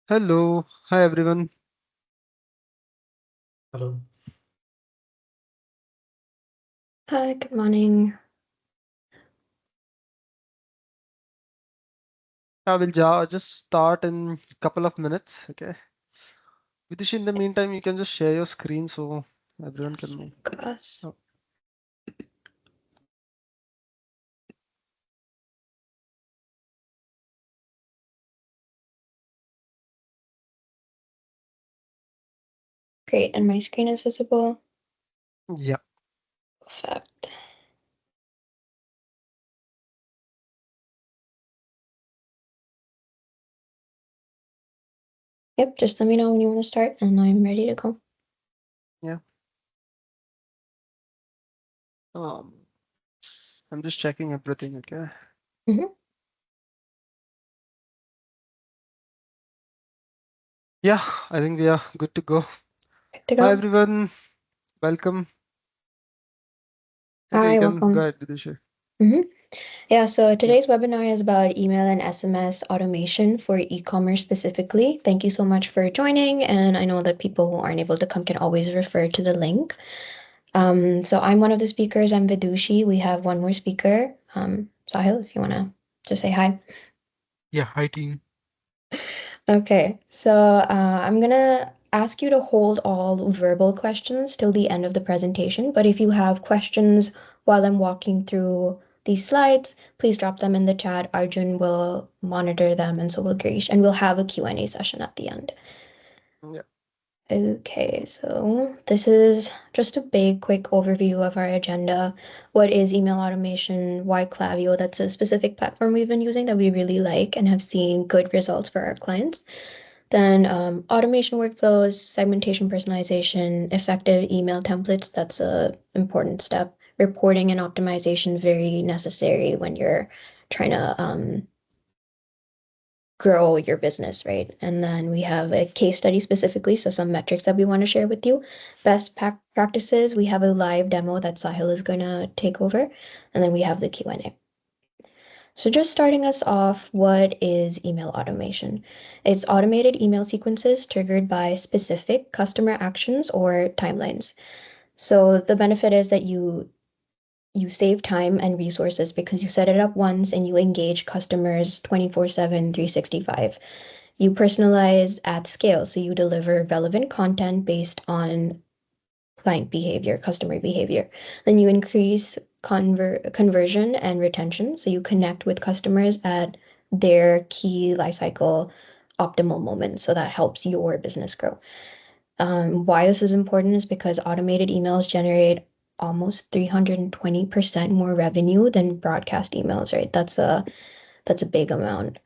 Hello, hi everyone. Hello. Hi, good morning. I will just start in a couple of minutes. Okay. Vidish, in the meantime, you can just share your screen so everyone Yes, can. of course. Oh, Great, and my screen is visible. yeah. Perfect. Yep, just let me know when you want to start, and I'm ready to go. Yeah. Um, I'm just checking everything. Okay. Mm-hmm. Yeah, I think we are good to go. Good to Hi go. everyone. Welcome. Okay, you Hi, can go welcome. ahead, Vidish. Mm-hmm. Yeah, so Yeah. today's webinar is about email and SMS automation for e-commerce specifically. Thank you so much for joining, and I know that people who aren't able to come can always refer to the link. So I'm one of the speakers. I'm Vidushi. We have one more speaker, Sahil, if you want to just say hi. Yeah, hi team. Okay, so I'm gonna ask you to hold all verbal questions till the end of the presentation, but if you have questions while I'm walking through these slides, please drop them in the chat. Arjun will monitor them, and so will Girish, and we'll have a Q&A session at the end. Yeah. Okay, so this is just a big, quick overview of our agenda. What is email automation? Why Klaviyo? That's a specific platform we've been using that we really like and have seen good results for our clients. Then automation workflows, segmentation, personalization, effective email templates. That's a important step. Reporting and optimization, very necessary when you're trying to grow your business, right? And then we have a case study specifically, so some metrics that we want to share with you. Best practices, we have a live demo that Sahil is going to take over, and then we have the Q&A. So just starting us off, what is email automation? It's automated email sequences triggered by specific customer actions or timelines. So the benefit is that you save time and resources because you set it up once and you engage customers 24/7, 365. You personalize at scale, so you deliver relevant content based on client behavior, customer behavior. Then you increase conversion and retention, so you connect with customers at their key lifecycle optimal moments, so that helps your business grow. Why this is important is because automated emails generate almost 320% more revenue than broadcast emails, right? That's a big amount.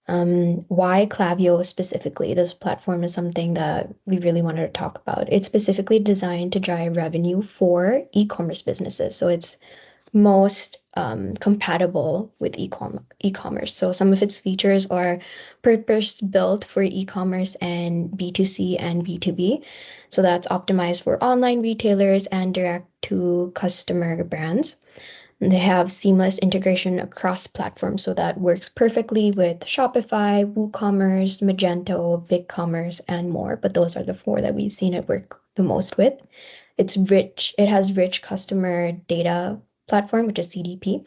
Why Klaviyo specifically? This platform is something that we really wanted to talk about. It's specifically designed to drive revenue for e-commerce businesses. So it's most compatible with e-commerce. So some of its features are purpose-built for e-commerce and B2C and B2B. So that's optimized for online retailers and direct-to-customer brands. They have seamless integration across platforms, so that works perfectly with Shopify, WooCommerce, Magento, BigCommerce, and more. But those are the four that we've seen it work the most with. It's rich. It has rich customer data platform, which is CDP.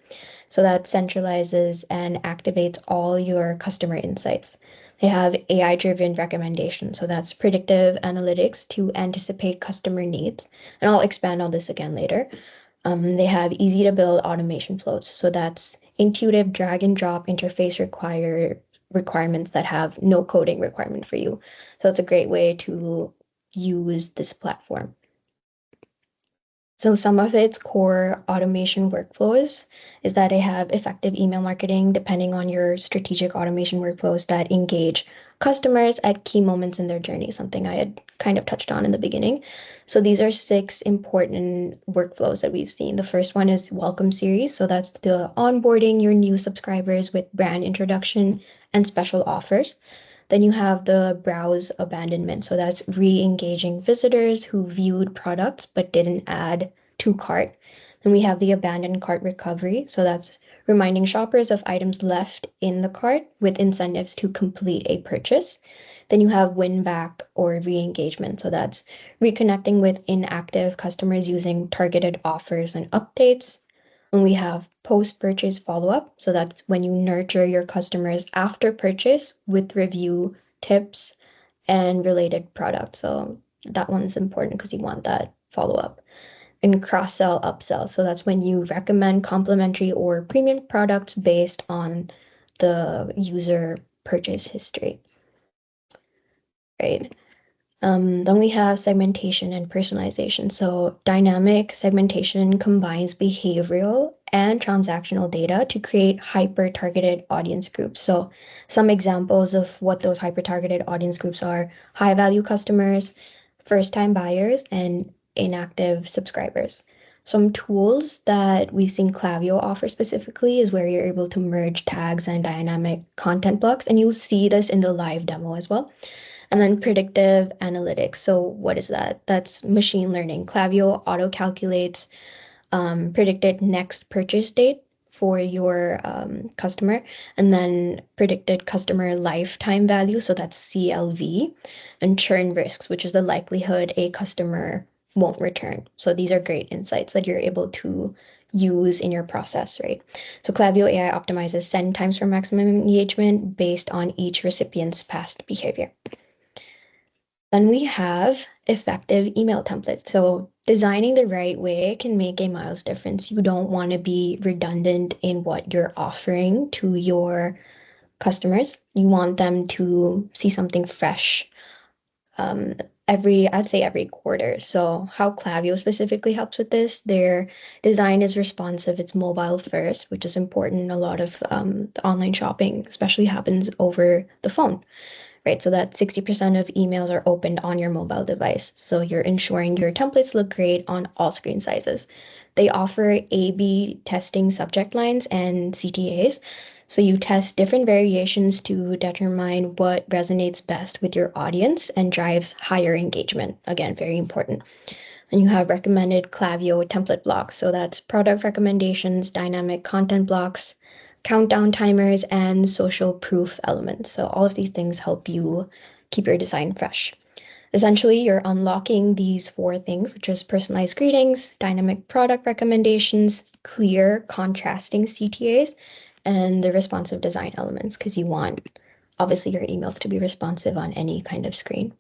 So that centralizes and activates all your customer insights. They have AI-driven recommendations, so that's predictive analytics to anticipate customer needs. And I'll expand on this again later. They have easy to build automation flows. So that's intuitive drag and drop interface requirements that have no coding requirement for you. So it's a great way to use this platform. So some of its core automation workflows is that they have effective email marketing depending on your strategic automation workflows that engage customers at key moments in their journey, something I had kind of touched on in the beginning. So these are six important workflows that we've seen. The first one is welcome series. So that's the onboarding your new subscribers with brand introduction and special offers. Then you have the browse abandonment. So that's re-engaging visitors who viewed products but didn't add to cart. Then we have the abandoned cart recovery. So that's reminding shoppers of items left in the cart with incentives to complete a purchase. Then you have win back or re-engagement. So that's reconnecting with inactive customers using targeted offers and updates. And we have post-purchase follow-up. So that's when you nurture your customers after purchase with review, tips, and related products. So that one's important because you want that follow-up. And cross-sell, upsell. So that's when you recommend complementary or premium products based on the user purchase history, right? Then we have segmentation and personalization. So dynamic segmentation combines behavioral and transactional data to create hyper-targeted audience groups. So some examples of what those hyper-targeted audience groups are: high-value customers, first-time buyers, and inactive subscribers. Some tools that we've seen Klaviyo offer specifically is where you're able to merge tags and dynamic content blocks, and you'll see this in the live demo as well. And then predictive analytics. So what is that? That's machine learning. Klaviyo auto-calculates predicted next purchase date for your customer, and then predicted customer lifetime value, so that's CLV, and churn risks, which is the likelihood a customer won't return. So these are great insights that you're able to use in your process, right? So Klaviyo AI optimizes send times for maximum engagement based on each recipient's past behavior. Then we have effective email templates. So designing the right way can make a miles difference. You don't want to be redundant in what you're offering to your customers. You want them to see something fresh I'd say every quarter. So how Klaviyo specifically helps with this, their design is responsive. It's mobile first, which is important. A lot of the online shopping especially happens over the phone, right? So that 60% of emails are opened on your mobile device. So you're ensuring your templates look great on all screen sizes. They offer A/B testing subject lines and CTAs. So you test different variations to determine what resonates best with your audience and drives higher engagement. Again, very important. And you have recommended Klaviyo template blocks. So that's product recommendations, dynamic content blocks, countdown timers, and social proof elements. So all of these things help you keep your design fresh. Essentially, you're unlocking these 4 things, which is personalized greetings, dynamic product recommendations, clear contrasting CTAs, and the responsive design elements, because you want, obviously, your emails to be responsive on any kind of screen.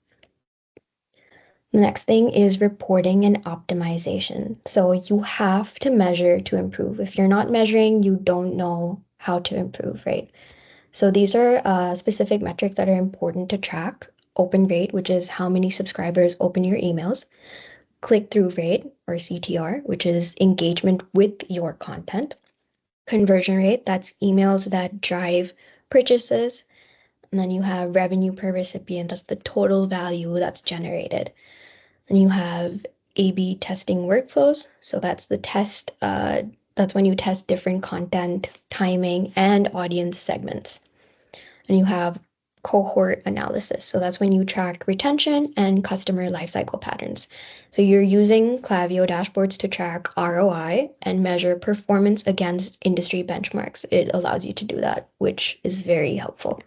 The next thing is reporting and optimization. So you have to measure to improve. If you're not measuring, you don't know how to improve, right? So these are specific metrics that are important to track. Open rate, which is how many subscribers open your emails. Click-through rate, or CTR, which is engagement with your content. Conversion rate, that's emails that drive purchases. And then you have revenue per recipient, that's the total value that's generated. And you have A/B testing workflows. So that's the test, that's when you test different content, timing, and audience segments. And you have cohort analysis. So that's when you track retention and customer lifecycle patterns. So you're using Klaviyo dashboards to track ROI and measure performance against industry benchmarks. It allows you to do that, which is very helpful.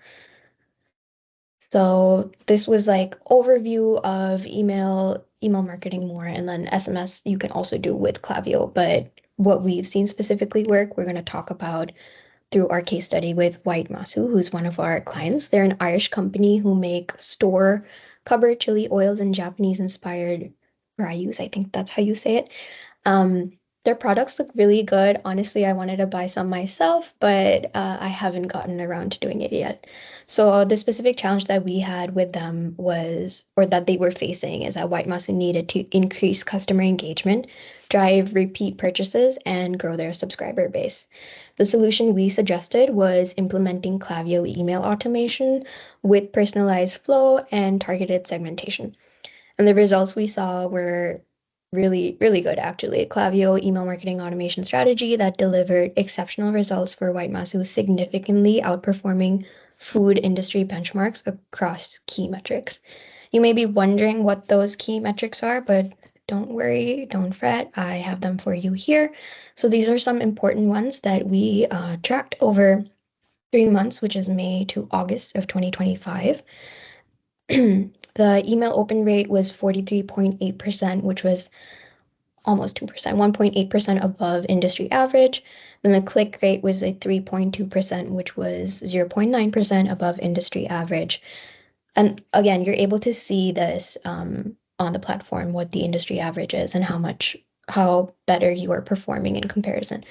So this was like overview of email marketing more, and then SMS you can also do with Klaviyo. But what we've seen specifically work, we're going to talk about through our case study with White Masu, who's one of our clients. They're an Irish company who make store-covered chili oils and Japanese-inspired rayus. I think that's how you say it. Their products look really good. Honestly, I wanted to buy some myself, but I haven't gotten around to doing it yet. So the specific challenge that we had with them was, or that they were facing, is that White Masu needed to increase customer engagement, drive repeat purchases, and grow their subscriber base. The solution we suggested was implementing Klaviyo email automation with personalized flow and targeted segmentation. And the results we saw were really, really good, actually. Klaviyo email marketing automation strategy that delivered exceptional results for White Masu, significantly outperforming food industry benchmarks across key metrics. You may be wondering what those key metrics are, but don't worry, don't fret. I have them for you here. So these are some important ones that we tracked over 3 months, which is May to August of 2025. The email open rate was 43.8%, which was almost 2%, 1.8% above industry average. Then the click rate was a 3.2%, which was 0.9% above industry average. And again, you're able to see this on the platform, what the industry average is and how better you are performing in comparison.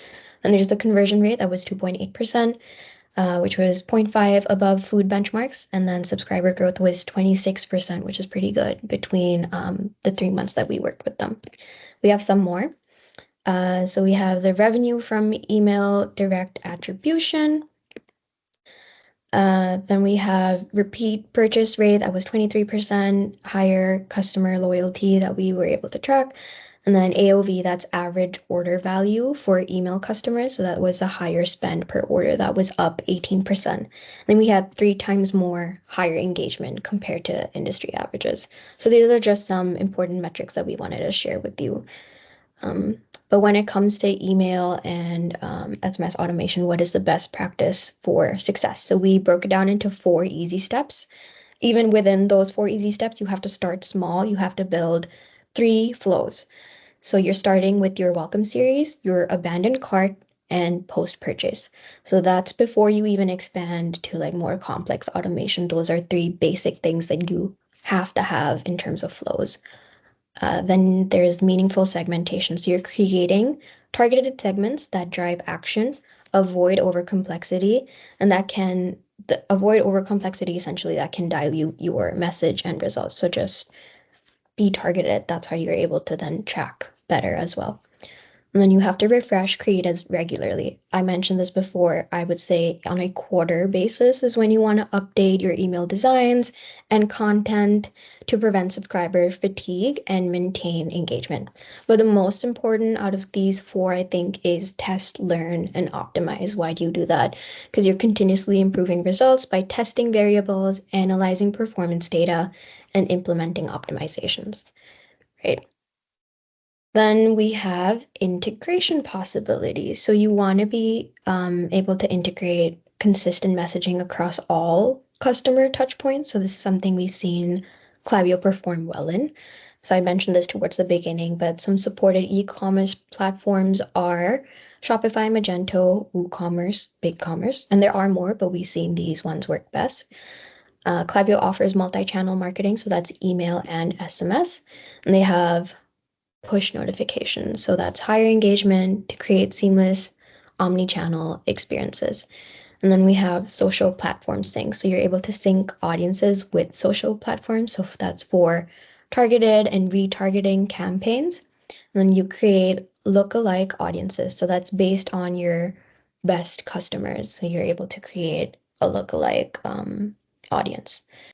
And there's the conversion rate that was 2.8%, which was 0.5 above food benchmarks. And then subscriber growth was 26%, which is pretty good between the 3 months that we worked with them. We have some more. So we have the revenue from email direct attribution. Then we have repeat purchase rate that was 23% higher, customer loyalty that we were able to track. And then AOV, that's average order value for email customers. So that was a higher spend per order. That was up 18%. Then we had 3 times more higher engagement compared to industry averages. So these are just some important metrics that we wanted to share with you. But when it comes to email and SMS automation, what is the best practice for success? So we broke it down into 4 easy steps. Even within those 4 easy steps, you have to start small. You have to build 3 flows. So you're starting with your welcome series, your abandoned cart, and post-purchase. So that's before you even expand to like more complex automation. Those are 3 basic things that you have to have in terms of flows. Then there's meaningful segmentation. So you're creating targeted segments that drive action, avoid overcomplexity, and avoid overcomplexity essentially that can dilute your message and results. So just be targeted. That's how you're able to then track better as well. And then you have to refresh creatives regularly. I mentioned this before. I would say on a quarter basis is when you want to update your email designs and content to prevent subscriber fatigue and maintain engagement. But the most important out of these 4, I think, is test, learn, and optimize. Why do you do that? Because you're continuously improving results by testing variables, analyzing performance data, and implementing optimizations, right? Then we have integration possibilities. So you want to be able to integrate consistent messaging across all customer touchpoints. So this is something we've seen Klaviyo perform well in. So I mentioned this towards the beginning, but some supported e-commerce platforms are Shopify, Magento, WooCommerce, BigCommerce, and there are more, but we've seen these ones work best. Klaviyo offers multi-channel marketing, so that's email and SMS, and they have push notifications. So that's higher engagement to create seamless omni-channel experiences. And then we have social platform sync. So you're able to sync audiences with social platforms. So that's for targeted and retargeting campaigns. And then you create lookalike audiences. So that's based on your best customers. So you're able to create a lookalike audience.